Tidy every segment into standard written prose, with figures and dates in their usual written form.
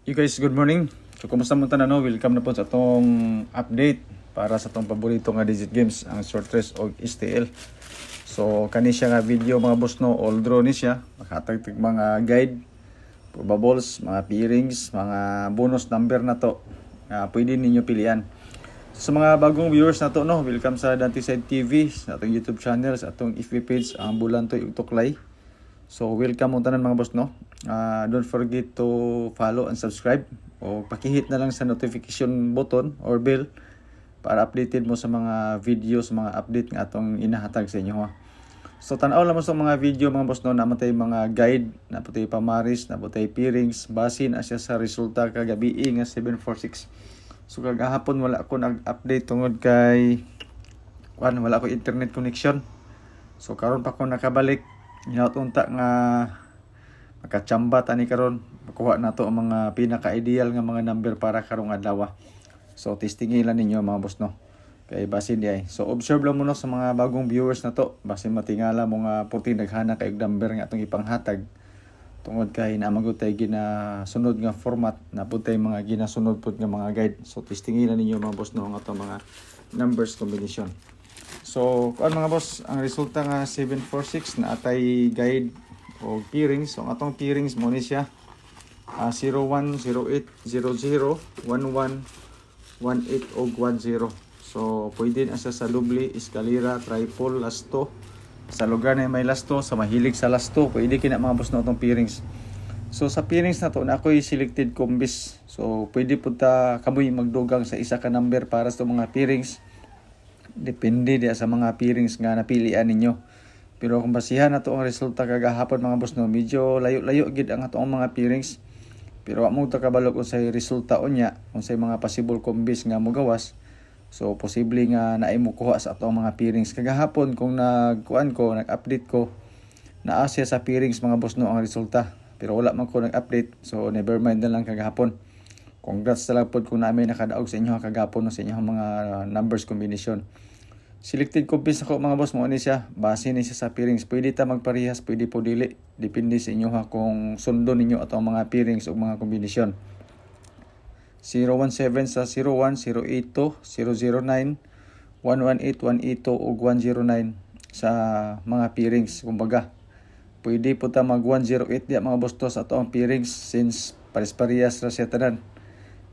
You guys, good morning. So, kumusta mo tanan, no? Welcome na po sa atong update para sa atong paborito nga digit games, ang short race o STL. So, kani siya nga video mga boss, no? All draw ni siya. Makatag mga guide, probables, mga pairings, mga bonus number na to. Pwede ninyo pilian. So, sa mga bagong viewers na to, no? Welcome sa Dante Side TV, sa atong YouTube channel, sa atong FB page, ang Bulantoy ug Tuklay. So, welcome mo tanan mga boss, no? Don't forget to follow and subscribe o pakihit na lang sa notification button or bell para updated mo sa mga videos, mga update nga atong inahatag sa inyo, ha. So, tanaw lang mo sa mga video mga boss, no? Namatay mga guide, napatay pamaris, napatay pairings, basin asya sa resulta kagabi nga 746. So, kagahapon wala ako nag-update tungod kay wala ko internet connection. So, karon pa ko nakabalik. Hinatunta nga makachamba tani karon, makuha na to ang mga pinaka-ideal nga mga number para karong adlaw. So testingin lang ninyo mga boss, no, kay basin di ay. So observe lang muna sa mga bagong viewers na to, basin matingala mo nga puti naghana kay number nga atong ipanghatag tungod kay naamagod tay ginasunod nga format na putay mga ginasunod pud nga mga guide. So testingin lang ninyo mga boss, no, ang atong mga numbers combination. So, kuan mga boss, ang resulta nga 746 na atay guide o pairings. So, ang atong pairings mo ni siya 01, 08, 00, 11, 18 o 10. So, pwede na siya sa Lubli, Escalera, Triple, Lasto. Sa lugar na may Lasto, sa mahilig sa Lasto, pwede kina mga boss na atong pairings. So, sa pairings na to, na ako'y selected combis. So, pwede po ta kamoy magdugang sa isa ka number para sa mga pairings. Depende dia sa mga pairings nga napilian ninyo. Pero kung basihan na to ang resulta kagahapon mga boss, no, medyo layo-layo gid ang atong mga pairings. Pero wa mo ta kabalo kung say resulta unya, kung say mga possible combis nga mo gawas. So posible nga naay mo kuha sa atong mga pairings kagahapon kung nag-update ko naa siya sa pairings mga boss, no, ang resulta. Pero wala man ko nag-update, so never mind na lang kagahapon. Congrats sa lang po kung namin nakadaog sa inyo kagapon, no, sa inyong mga numbers combination. Selected combis ako mga boss, mo ni siya. Base ni siya sa pairings. Pwede ta magparehas, pwede po dili. Depende sa inyo ha kung sundo ninyo atong mga pairings o mga kombinasyon. 017 sa 01, 082, 009, 118, 182 o 109 sa mga pairings. Kumbaga, pwede po ta mag 108 diya mga boss to sa atong pairings since pares-parehas ra siya tanan.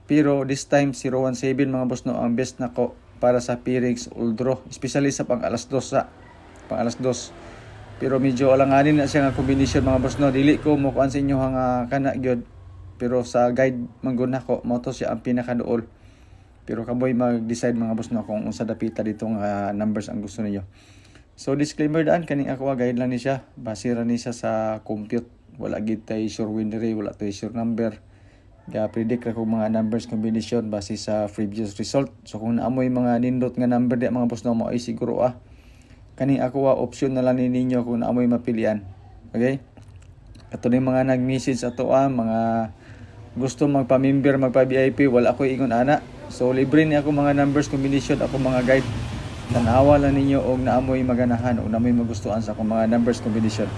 Pero this time 017 mga boss, no, ang best nako para sa pairings all draw, especially sa pang alas 2 Pero medyo alanganin na siya nga combination mga boss, no. Dili ko mo kuan sa inyo nga kana gyud, pero sa guide mangguna ko mo to siya ang pinakaduol. Pero kaboy mag-decide mga boss, no, kung unsa dapita dito nga numbers ang gusto niyo. So disclaimer daan kaning ako guide lang ni siya, base ra ni siya sa compute. Wala gid tay sure winner, wala tay sure number. Predict ra ko mga numbers combination base sa previous result. So kung naamoy mga nindot nga number di mga boss, no, mo ay siguro kani ako option na lang ninyo kung naamoy mapilian. Okay? Kato ni mga nag-message ato mga gusto magpa-member, magpa-VIP, wala ako ingon ana. So libre ni ako mga numbers combination, ako mga guide. Tanawa lang ninyo og naamoy maganahan o naamoy magustuhan sa akong mga numbers combination.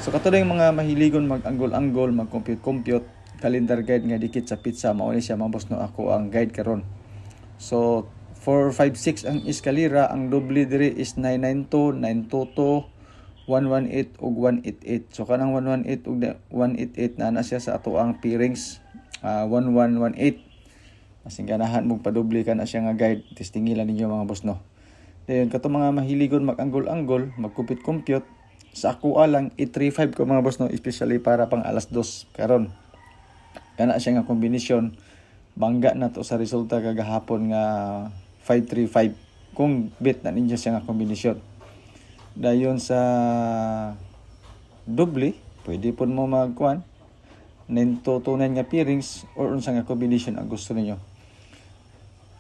So kato yung mga mahiligon mag-anggol-anggol, mag-compute, calendar guide nga dikit sa pizza, mao ni siya mga boss, no, ako ang guide karon. So 456 ang Escalera, ang doble diri is 992, 922, 118 ug 188. So kanang 118 ug 188 na siya sa ato ang pairings 1118. Asing ganahan mo padoble ka na siya nga guide, testingilan ninyo mga boss, no. Then kato mga mahiligon mag-anggol-anggol, mag-compute sa ako lang 835 ko mga boss, no, especially para pang alas 2 karon. Kana siya nga kombinasyon, bangga na to sa resulta kagahapon nga 535 kung bet na ninyo siya nga kombinasyon. Dayon sa doble, pwede po mo magkuhan 929 nga pairings or unsa nga kombinasyon ang gusto niyo.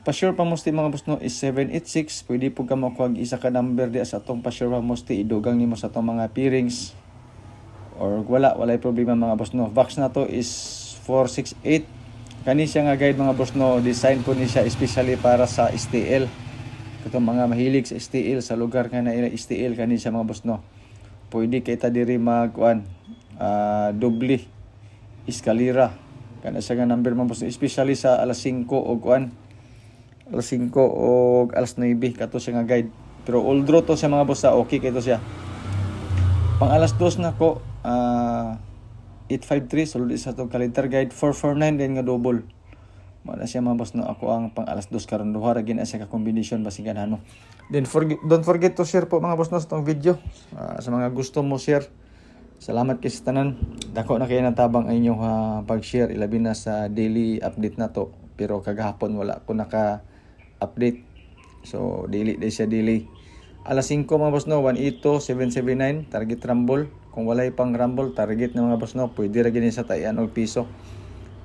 Pa-sure pa musti mga boss, no, is 786. Pwede po ka makuha isa ka number di sa atong pa-sure pa musti, idugang nimo sa atong mga pairings or walay problema mga boss, no. Vax na to is 468. Kani siya nga guide mga boss, no, design po ni siya especially para sa STL. Katong mga mahilig sa STL, sa lugar nga na STL, kani siya mga boss, no. Pwede kita diri magkuan doble Escalera Kana siya nga number mga boss no, especially sa alas 5 og kuan. Alas 5 og alas 9 kato siya nga guide. Pero all draw to siya mga boss sa okay kay to siya. Pang alas 2 na ko 853 sulod isa to calendar guide 449 din nga double. Mala siya mga boss no, ako ang pang alas 2 karon duha ra gina siya ka combination basigan ano. Then don't forget to share po mga boss no sa tong video. Sa mga gusto mo share. Salamat kay sa tanan. Dako na kayo natabang ang inyong pag-share ilabi na sa daily update na to. Pero kagahapon wala ko naka-update. So daily day siya daily. Alas 5 mga boss no, 182-779 target rumble. Kung walay pang rumble target na mga boss no, pwede ra gini sa tayan og piso.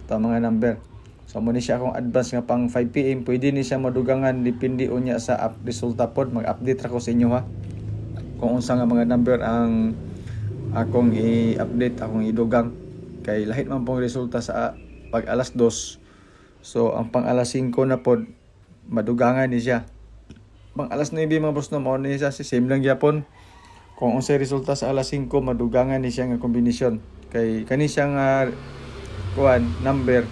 Ito mga number. So mo ni siya akong advance nga pang 5 PM, pwede ni siya madugangan depende unya sa resulta pod. Mag-update ra ko sa inyo ha. Kung unsa nga mga number ang akong i-update, akong idugang kay lahit man pong resulta sa pag alas 2. So ang pang alas 5 na pod madugangan ni siya. Pang alas 9 mga boss no, mao ni siya si same lang gyapon. Kung unsay resulta sa alas 5 madugangan ni siya nga kombinasyon. Kay kani siya nga kuan number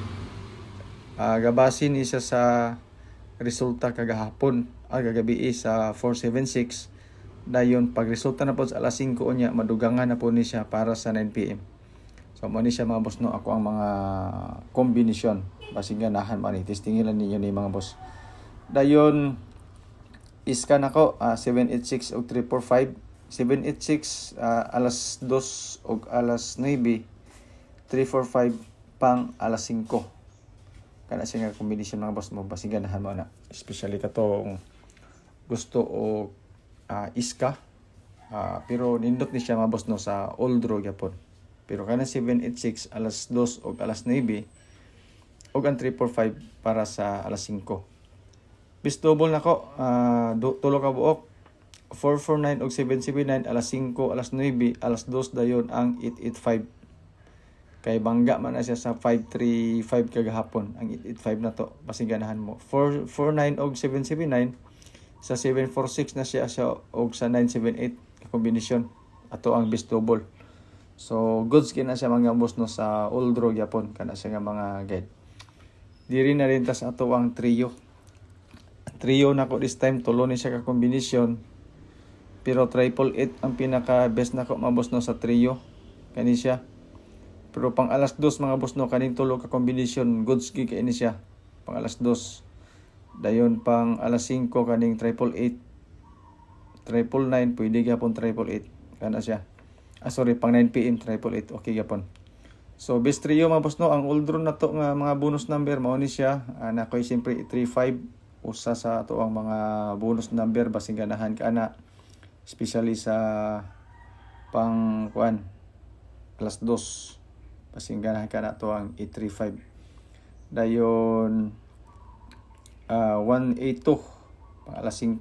gabasin ni siya sa resulta kagahapon kagabi sa 476. Dayon pag resulta na po sa alas 5 unya madugangan na po ni siya para sa 9 PM. So mo ni siya mga boss no, ako ang mga kombinasyon basig ganahan man ni testingilan ninyo ni mga boss. Dayon iskan ako 786 og 345. 786 alas 2 og alas 9, 345 pang alas 5. Kana siya nga kombinasyon mga boss mo basig ganahan mo na. Especially katong gusto o iska. Pero nindot ni siya mga boss no sa all draw gyapon. Pero kana 786 alas 2 og alas 9 og ang 345 para sa alas 5. Bis double nako tulo ka buok 449 og 779 alas 5 alas 9 alas 2 dayon ang 885. Kay bangga man na siya sa 535 kagahapon ang 885 na to basig ganahan mo. 449 og 779 sa 746 na siya og sa 978 kombinasyon ato ang bis double. So goods kina siya mga boss no sa all draw gyapon kana siya nga mga guide. Diri na rin tas ato ang trio. Trio na ko this time tulo ni siya ka kombinasyon. Pero 888 ang pinaka best na ko mga boss no sa trio kani siya. Pero pang alas 2 mga boss no kaning tulo ka kombinasyon goods gi kay ni siya pang alas 2. Dayon pang alas 5 kaning 888 999 pwede gyapon 888 kana siya. Sorry pang 9 PM 888 okay gyapon. So best trio mga boss no, ang all draw na to nga mga bonus number mao ni siya na koy siyempre 35 usa sa ato ang mga bonus number basig ganahan kana especially sa pang kuan alas 2 basig ganahan kana to ang 835. Dayon 182 pang alas 5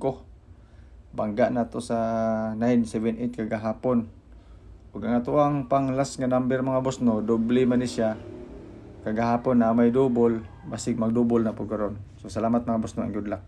bangga na to sa 978 kagahapon. Ug ang ato ang pang last nga number mga boss no, doble man ni siya kagahapon na may double basig mag double na po karon. So salamat mga boss no and good luck.